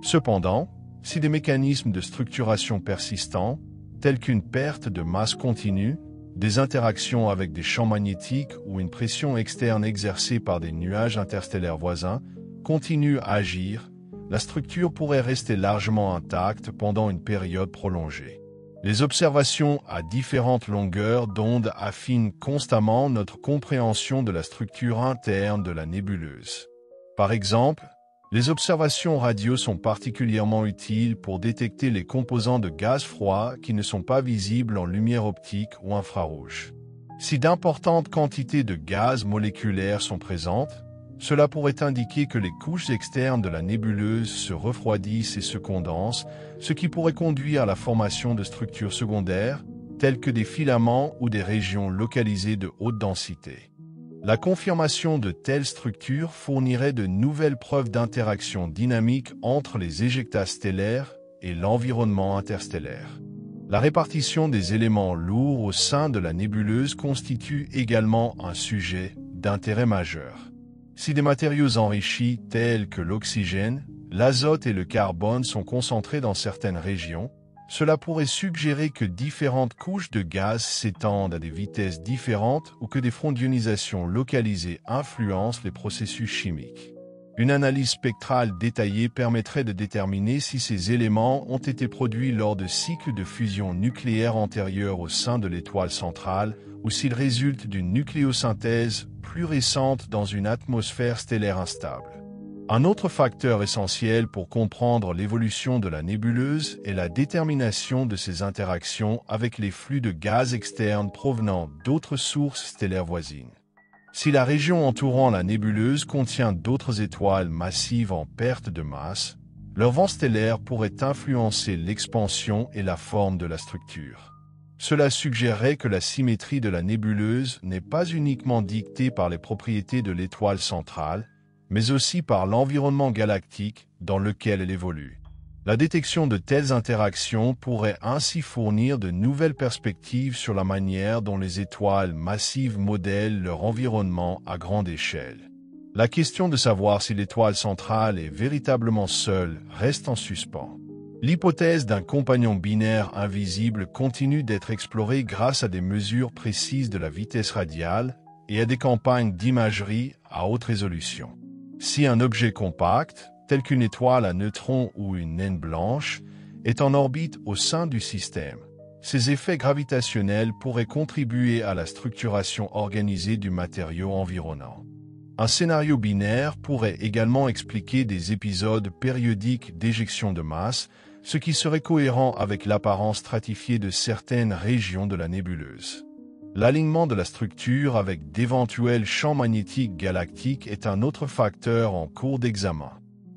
Cependant, si des mécanismes de structuration persistants, tels qu'une perte de masse continue, des interactions avec des champs magnétiques ou une pression externe exercée par des nuages interstellaires voisins, continuent à agir, la structure pourrait rester largement intacte pendant une période prolongée. Les observations à différentes longueurs d'onde affinent constamment notre compréhension de la structure interne de la nébuleuse. Par exemple, les observations radio sont particulièrement utiles pour détecter les composants de gaz froid qui ne sont pas visibles en lumière optique ou infrarouge. Si d'importantes quantités de gaz moléculaires sont présentes, cela pourrait indiquer que les couches externes de la nébuleuse se refroidissent et se condensent, ce qui pourrait conduire à la formation de structures secondaires, telles que des filaments ou des régions localisées de haute densité. La confirmation de telles structures fournirait de nouvelles preuves d'interaction dynamique entre les éjectats stellaires et l'environnement interstellaire. La répartition des éléments lourds au sein de la nébuleuse constitue également un sujet d'intérêt majeur. Si des matériaux enrichis tels que l'oxygène, l'azote et le carbone sont concentrés dans certaines régions, cela pourrait suggérer que différentes couches de gaz s'étendent à des vitesses différentes ou que des fronts d'ionisation localisés influencent les processus chimiques. Une analyse spectrale détaillée permettrait de déterminer si ces éléments ont été produits lors de cycles de fusion nucléaire antérieurs au sein de l'étoile centrale ou s'ils résultent d'une nucléosynthèse plus récente dans une atmosphère stellaire instable. Un autre facteur essentiel pour comprendre l'évolution de la nébuleuse est la détermination de ses interactions avec les flux de gaz externes provenant d'autres sources stellaires voisines. Si la région entourant la nébuleuse contient d'autres étoiles massives en perte de masse, leur vent stellaire pourrait influencer l'expansion et la forme de la structure. Cela suggérerait que la symétrie de la nébuleuse n'est pas uniquement dictée par les propriétés de l'étoile centrale, mais aussi par l'environnement galactique dans lequel elle évolue. La détection de telles interactions pourrait ainsi fournir de nouvelles perspectives sur la manière dont les étoiles massives modèlent leur environnement à grande échelle. La question de savoir si l'étoile centrale est véritablement seule reste en suspens. L'hypothèse d'un compagnon binaire invisible continue d'être explorée grâce à des mesures précises de la vitesse radiale et à des campagnes d'imagerie à haute résolution. Si un objet compact, tel qu'une étoile à neutrons ou une naine blanche, est en orbite au sein du système, ces effets gravitationnels pourraient contribuer à la structuration organisée du matériau environnant. Un scénario binaire pourrait également expliquer des épisodes périodiques d'éjection de masse, ce qui serait cohérent avec l'apparence stratifiée de certaines régions de la nébuleuse. L'alignement de la structure avec d'éventuels champs magnétiques galactiques est un autre facteur en cours d'examen.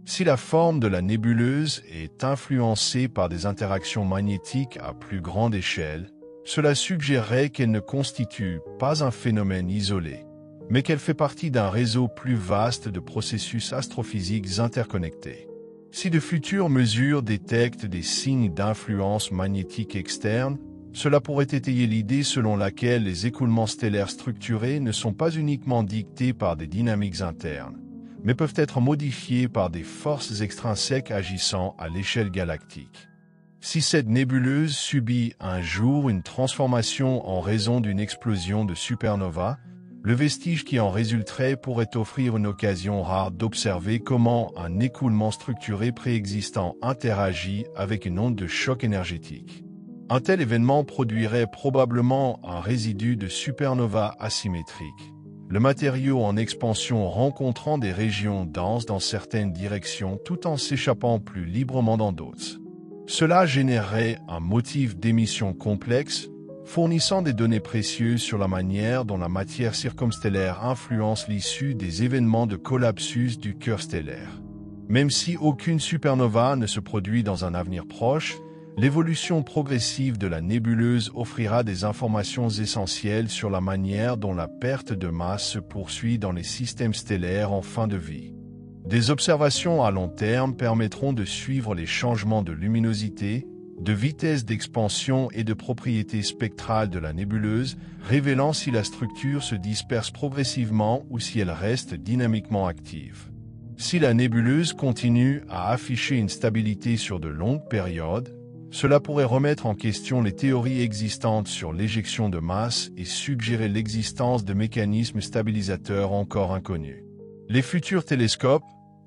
Si la forme de la nébuleuse est influencée par des interactions magnétiques à plus grande échelle, cela suggérerait qu'elle ne constitue pas un phénomène isolé, mais qu'elle fait partie d'un réseau plus vaste de processus astrophysiques interconnectés. Si de futures mesures détectent des signes d'influence magnétique externe, cela pourrait étayer l'idée selon laquelle les écoulements stellaires structurés ne sont pas uniquement dictés par des dynamiques internes, mais peuvent être modifiés par des forces extrinsèques agissant à l'échelle galactique. Si cette nébuleuse subit un jour une transformation en raison d'une explosion de supernova, Le vestige qui en résulterait pourrait offrir une occasion rare d'observer comment un écoulement structuré préexistant interagit avec une onde de choc énergétique. Un tel événement produirait probablement un résidu de supernova asymétrique, le matériau en expansion rencontrant des régions denses dans certaines directions tout en s'échappant plus librement dans d'autres. Cela générerait un motif d'émission complexe, fournissant des données précieuses sur la manière dont la matière circumstellaire influence l'issue des événements de collapsus du cœur stellaire. Même si aucune supernova ne se produit dans un avenir proche, l'évolution progressive de la nébuleuse offrira des informations essentielles sur la manière dont la perte de masse se poursuit dans les systèmes stellaires en fin de vie. Des observations à long terme permettront de suivre les changements de luminosité, de vitesse d'expansion et de propriétés spectrales de la nébuleuse, révélant si la structure se disperse progressivement ou si elle reste dynamiquement active. Si la nébuleuse continue à afficher une stabilité sur de longues périodes, cela pourrait remettre en question les théories existantes sur l'éjection de masse et suggérer l'existence de mécanismes stabilisateurs encore inconnus. Les futurs télescopes,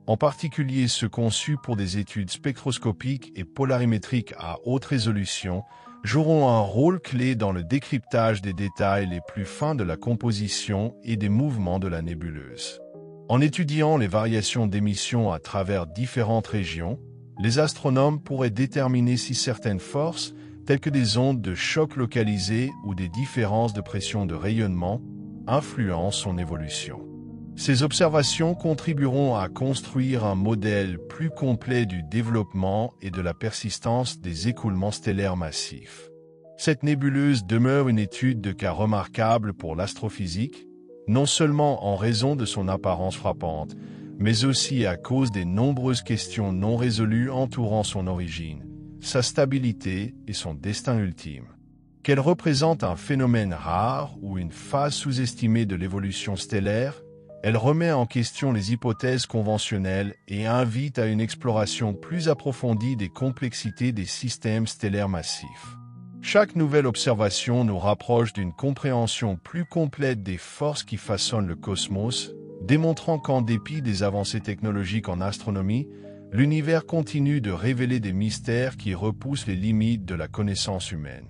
en particulier ceux conçus pour des études spectroscopiques et polarimétriques à haute résolution, joueront un rôle clé dans le décryptage des détails les plus fins de la composition et des mouvements de la nébuleuse. En étudiant les variations d'émission à travers différentes régions, les astronomes pourraient déterminer si certaines forces, telles que des ondes de choc localisées ou des différences de pression de rayonnement, influencent son évolution. Ces observations contribueront à construire un modèle plus complet du développement et de la persistance des écoulements stellaires massifs. Cette nébuleuse demeure une étude de cas remarquable pour l'astrophysique, non seulement en raison de son apparence frappante, mais aussi à cause des nombreuses questions non résolues entourant son origine, sa stabilité et son destin ultime. Qu'elle représente un phénomène rare ou une phase sous-estimée de l'évolution stellaire, elle remet en question les hypothèses conventionnelles et invite à une exploration plus approfondie des complexités des systèmes stellaires massifs. Chaque nouvelle observation nous rapproche d'une compréhension plus complète des forces qui façonnent le cosmos, démontrant qu'en dépit des avancées technologiques en astronomie, l'univers continue de révéler des mystères qui repoussent les limites de la connaissance humaine.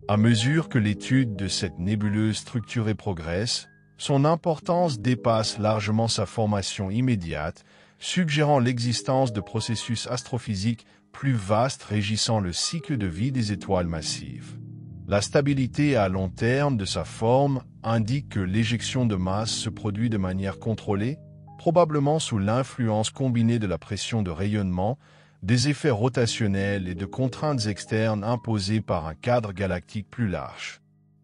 À mesure que l'étude de cette nébuleuse structurée progresse, son importance dépasse largement sa formation immédiate, suggérant l'existence de processus astrophysiques plus vastes régissant le cycle de vie des étoiles massives. La stabilité à long terme de sa forme indique que l'éjection de masse se produit de manière contrôlée, probablement sous l'influence combinée de la pression de rayonnement, des effets rotationnels et de contraintes externes imposées par un cadre galactique plus large.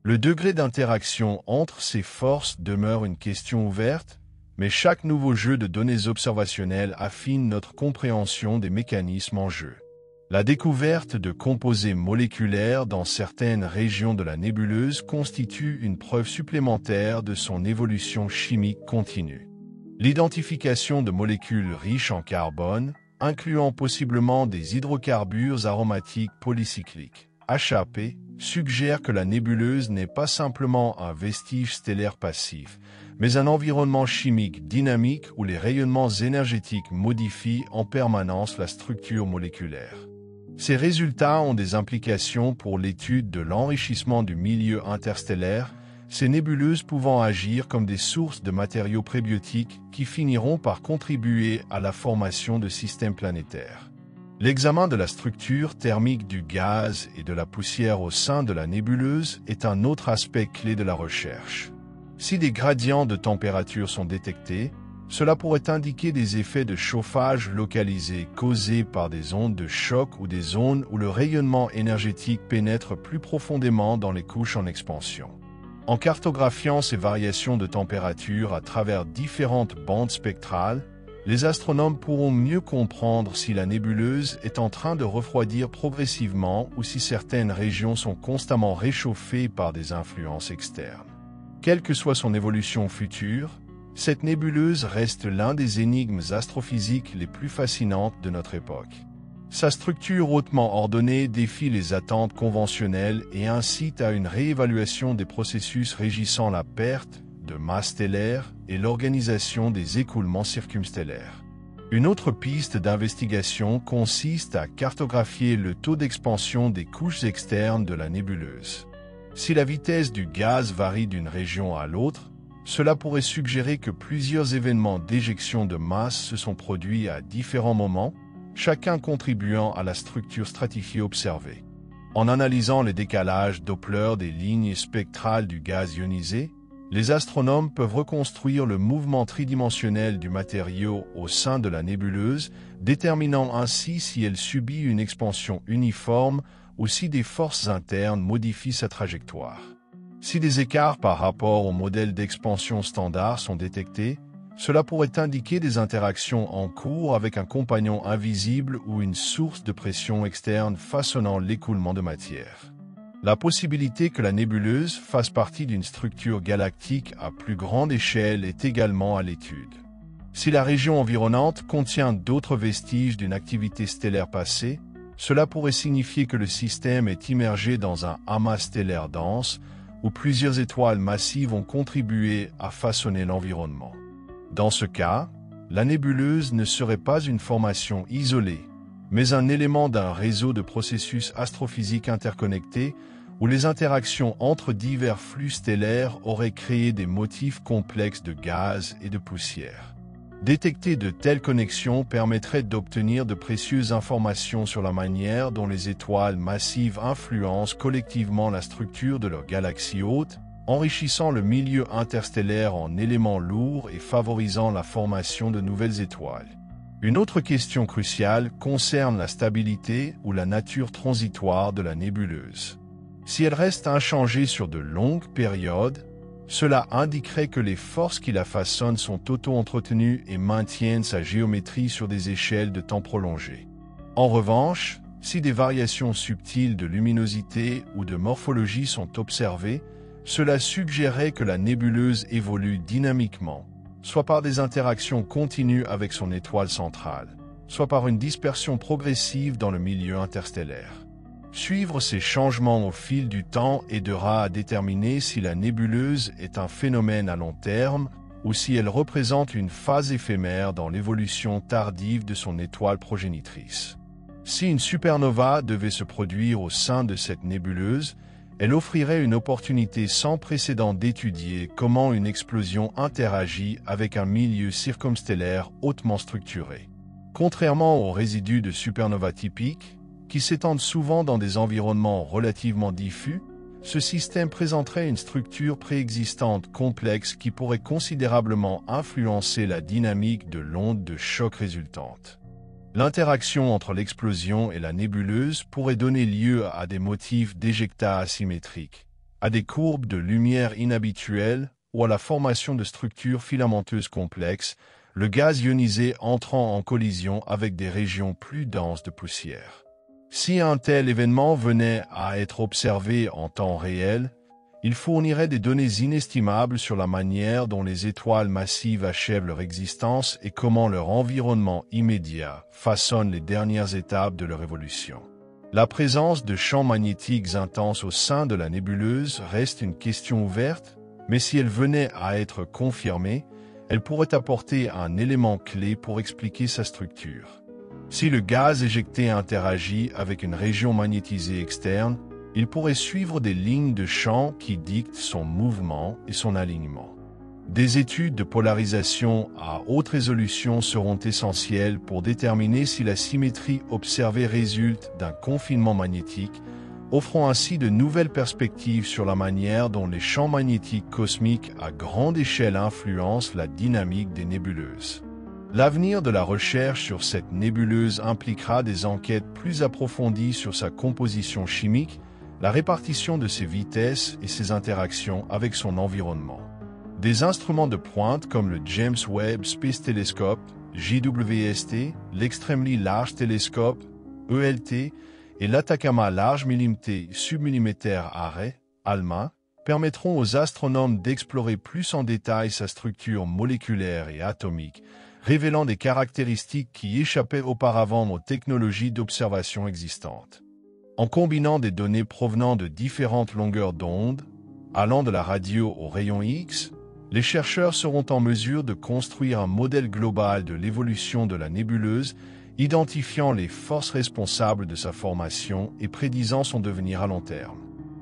Le degré d'interaction entre ces forces demeure une question ouverte, mais chaque nouveau jeu de données observationnelles affine notre compréhension des mécanismes en jeu. La découverte de composés moléculaires dans certaines régions de la nébuleuse constitue une preuve supplémentaire de son évolution chimique continue. L'identification de molécules riches en carbone, incluant possiblement des hydrocarbures aromatiques polycycliques, HAP, suggère que la nébuleuse n'est pas simplement un vestige stellaire passif, mais un environnement chimique dynamique où les rayonnements énergétiques modifient en permanence la structure moléculaire. Ces résultats ont des implications pour l'étude de l'enrichissement du milieu interstellaire, ces nébuleuses pouvant agir comme des sources de matériaux prébiotiques qui finiront par contribuer à la formation de systèmes planétaires. L'examen de la structure thermique du gaz et de la poussière au sein de la nébuleuse est un autre aspect clé de la recherche. Si des gradients de température sont détectés, cela pourrait indiquer des effets de chauffage localisés causés par des ondes de choc ou des zones où le rayonnement énergétique pénètre plus profondément dans les couches en expansion. En cartographiant ces variations de température à travers différentes bandes spectrales, les astronomes pourront mieux comprendre si la nébuleuse est en train de refroidir progressivement ou si certaines régions sont constamment réchauffées par des influences externes. Quelle que soit son évolution future, cette nébuleuse reste l'un des énigmes astrophysiques les plus fascinantes de notre époque. Sa structure hautement ordonnée défie les attentes conventionnelles et incite à une réévaluation des processus régissant la perte, de masse stellaire et l'organisation des écoulements circumstellaires. Une autre piste d'investigation consiste à cartographier le taux d'expansion des couches externes de la nébuleuse. Si la vitesse du gaz varie d'une région à l'autre, cela pourrait suggérer que plusieurs événements d'éjection de masse se sont produits à différents moments, chacun contribuant à la structure stratifiée observée. En analysant les décalages Doppler des lignes spectrales du gaz ionisé, les astronomes peuvent reconstruire le mouvement tridimensionnel du matériau au sein de la nébuleuse, déterminant ainsi si elle subit une expansion uniforme ou si des forces internes modifient sa trajectoire. Si des écarts par rapport au modèle d'expansion standard sont détectés, cela pourrait indiquer des interactions en cours avec un compagnon invisible ou une source de pression externe façonnant l'écoulement de matière. La possibilité que la nébuleuse fasse partie d'une structure galactique à plus grande échelle est également à l'étude. Si la région environnante contient d'autres vestiges d'une activité stellaire passée, cela pourrait signifier que le système est immergé dans un amas stellaire dense où plusieurs étoiles massives ont contribué à façonner l'environnement. Dans ce cas, la nébuleuse ne serait pas une formation isolée, mais un élément d'un réseau de processus astrophysiques interconnectés où les interactions entre divers flux stellaires auraient créé des motifs complexes de gaz et de poussière. Détecter de telles connexions permettrait d'obtenir de précieuses informations sur la manière dont les étoiles massives influencent collectivement la structure de leur galaxie hôte, enrichissant le milieu interstellaire en éléments lourds et favorisant la formation de nouvelles étoiles. Une autre question cruciale concerne la stabilité ou la nature transitoire de la nébuleuse. Si elle reste inchangée sur de longues périodes, cela indiquerait que les forces qui la façonnent sont auto-entretenues et maintiennent sa géométrie sur des échelles de temps prolongées. En revanche, si des variations subtiles de luminosité ou de morphologie sont observées, cela suggérerait que la nébuleuse évolue dynamiquement, soit par des interactions continues avec son étoile centrale, soit par une dispersion progressive dans le milieu interstellaire. Suivre ces changements au fil du temps aidera à déterminer si la nébuleuse est un phénomène à long terme ou si elle représente une phase éphémère dans l'évolution tardive de son étoile progénitrice. Si une supernova devait se produire au sein de cette nébuleuse, elle offrirait une opportunité sans précédent d'étudier comment une explosion interagit avec un milieu circumstellaire hautement structuré. Contrairement aux résidus de supernova typiques, qui s'étendent souvent dans des environnements relativement diffus, ce système présenterait une structure préexistante complexe qui pourrait considérablement influencer la dynamique de l'onde de choc résultante. L'interaction entre l'explosion et la nébuleuse pourrait donner lieu à des motifs d'éjecta asymétriques, à des courbes de lumière inhabituelles ou à la formation de structures filamenteuses complexes, le gaz ionisé entrant en collision avec des régions plus denses de poussière. Si un tel événement venait à être observé en temps réel, il fournirait des données inestimables sur la manière dont les étoiles massives achèvent leur existence et comment leur environnement immédiat façonne les dernières étapes de leur évolution. La présence de champs magnétiques intenses au sein de la nébuleuse reste une question ouverte, mais si elle venait à être confirmée, elle pourrait apporter un élément clé pour expliquer sa structure. Si le gaz éjecté interagit avec une région magnétisée externe, il pourrait suivre des lignes de champ qui dictent son mouvement et son alignement. Des études de polarisation à haute résolution seront essentielles pour déterminer si la symétrie observée résulte d'un confinement magnétique, offrant ainsi de nouvelles perspectives sur la manière dont les champs magnétiques cosmiques à grande échelle influencent la dynamique des nébuleuses. L'avenir de la recherche sur cette nébuleuse impliquera des enquêtes plus approfondies sur sa composition chimique, la répartition de ses vitesses et ses interactions avec son environnement. Des instruments de pointe comme le James Webb Space Telescope, JWST, l'Extremely Large Telescope, ELT, et l'Atacama Large Millimeter Submillimeter Array, ALMA, permettront aux astronomes d'explorer plus en détail sa structure moléculaire et atomique, révélant des caractéristiques qui échappaient auparavant aux technologies d'observation existantes. En combinant des données provenant de différentes longueurs d'onde, allant de la radio aux rayons X, Les chercheurs seront en mesure de construire un modèle global de l'évolution de la nébuleuse, identifiant les forces responsables de sa formation et prédisant son devenir à long terme.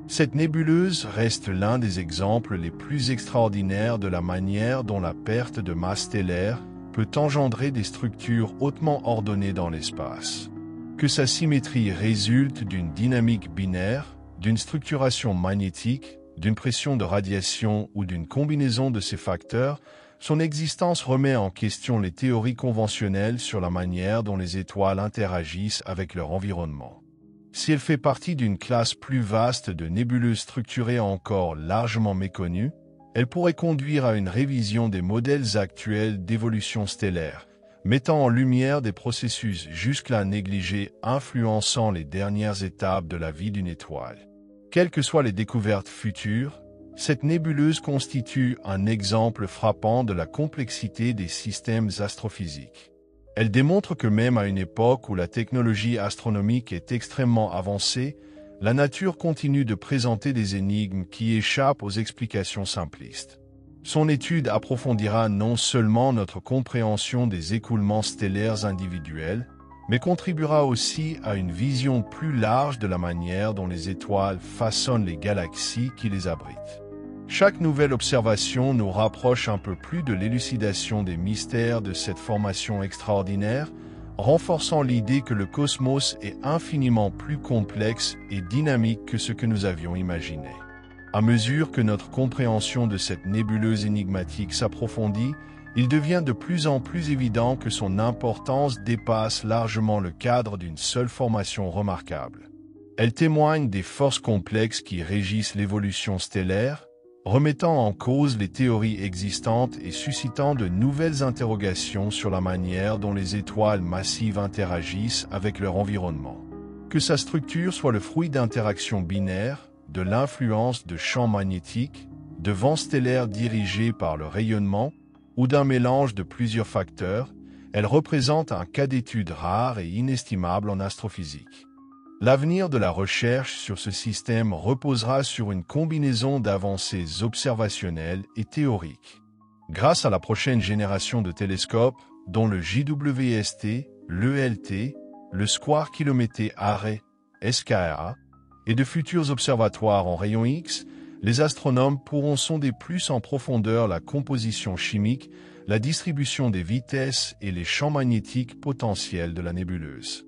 Cette nébuleuse reste l'un des exemples les plus extraordinaires de la manière dont la perte de masse stellaire peut engendrer des structures hautement ordonnées dans l'espace. Que sa symétrie résulte d'une dynamique binaire, d'une structuration magnétique, d'une pression de radiation ou d'une combinaison de ces facteurs, son existence remet en question les théories conventionnelles sur la manière dont les étoiles interagissent avec leur environnement. Si elle fait partie d'une classe plus vaste de nébuleuses structurées encore largement méconnues, elle pourrait conduire à une révision des modèles actuels d'évolution stellaire, mettant en lumière des processus jusque-là négligés influençant les dernières étapes de la vie d'une étoile. Quelles que soient les découvertes futures, cette nébuleuse constitue un exemple frappant de la complexité des systèmes astrophysiques. Elle démontre que même à une époque où la technologie astronomique est extrêmement avancée, la nature continue de présenter des énigmes qui échappent aux explications simplistes. Son étude approfondira non seulement notre compréhension des écoulements stellaires individuels, mais contribuera aussi à une vision plus large de la manière dont les étoiles façonnent les galaxies qui les abritent. Chaque nouvelle observation nous rapproche un peu plus de l'élucidation des mystères de cette formation extraordinaire, renforçant l'idée que le cosmos est infiniment plus complexe et dynamique que ce que nous avions imaginé. À mesure que notre compréhension de cette nébuleuse énigmatique s'approfondit, il devient de plus en plus évident que son importance dépasse largement le cadre d'une seule formation remarquable. Elle témoigne des forces complexes qui régissent l'évolution stellaire, remettant en cause les théories existantes et suscitant de nouvelles interrogations sur la manière dont les étoiles massives interagissent avec leur environnement. Que sa structure soit le fruit d'interactions binaires, de l'influence de champs magnétiques, de vents stellaires dirigés par le rayonnement, ou d'un mélange de plusieurs facteurs, elle représente un cas d'étude rare et inestimable en astrophysique. L'avenir de la recherche sur ce système reposera sur une combinaison d'avancées observationnelles et théoriques. Grâce à la prochaine génération de télescopes, dont le JWST, l'ELT, le Square Kilomété Array, SKA, et de futurs observatoires en rayons X, les astronomes pourront sonder plus en profondeur la composition chimique, la distribution des vitesses et les champs magnétiques potentiels de la nébuleuse.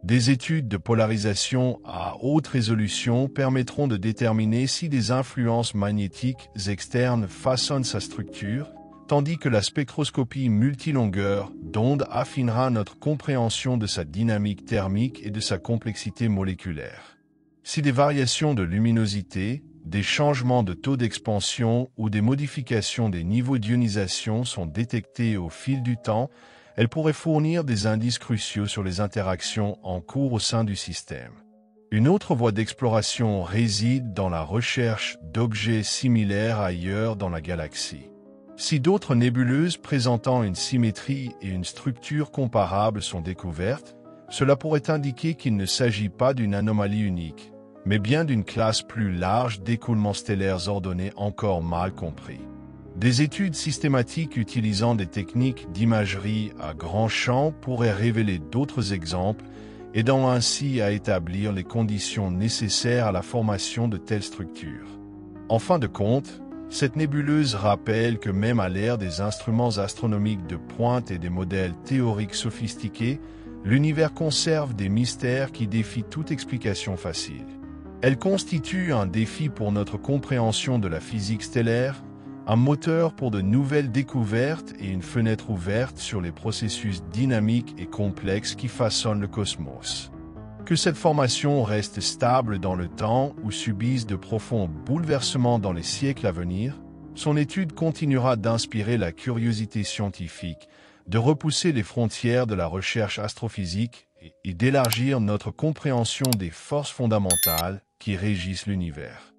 Des études de polarisation à haute résolution permettront de déterminer si des influences magnétiques externes façonnent sa structure, tandis que la spectroscopie multilongueur d'onde affinera notre compréhension de sa dynamique thermique et de sa complexité moléculaire. Si des variations de luminosité, des changements de taux d'expansion ou des modifications des niveaux d'ionisation sont détectés au fil du temps, elles pourraient fournir des indices cruciaux sur les interactions en cours au sein du système. Une autre voie d'exploration réside dans la recherche d'objets similaires ailleurs dans la galaxie. Si d'autres nébuleuses présentant une symétrie et une structure comparables sont découvertes, cela pourrait indiquer qu'il ne s'agit pas d'une anomalie unique, mais bien d'une classe plus large d'écoulements stellaires ordonnés encore mal compris. Des études systématiques utilisant des techniques d'imagerie à grand champ pourraient révéler d'autres exemples, aidant ainsi à établir les conditions nécessaires à la formation de telles structures. En fin de compte, cette nébuleuse rappelle que même à l'ère des instruments astronomiques de pointe et des modèles théoriques sophistiqués, l'univers conserve des mystères qui défient toute explication facile. Elle constitue un défi pour notre compréhension de la physique stellaire, un moteur pour de nouvelles découvertes et une fenêtre ouverte sur les processus dynamiques et complexes qui façonnent le cosmos. Que cette formation reste stable dans le temps ou subisse de profonds bouleversements dans les siècles à venir, son étude continuera d'inspirer la curiosité scientifique, de repousser les frontières de la recherche astrophysique et d'élargir notre compréhension des forces fondamentales qui régissent l'univers.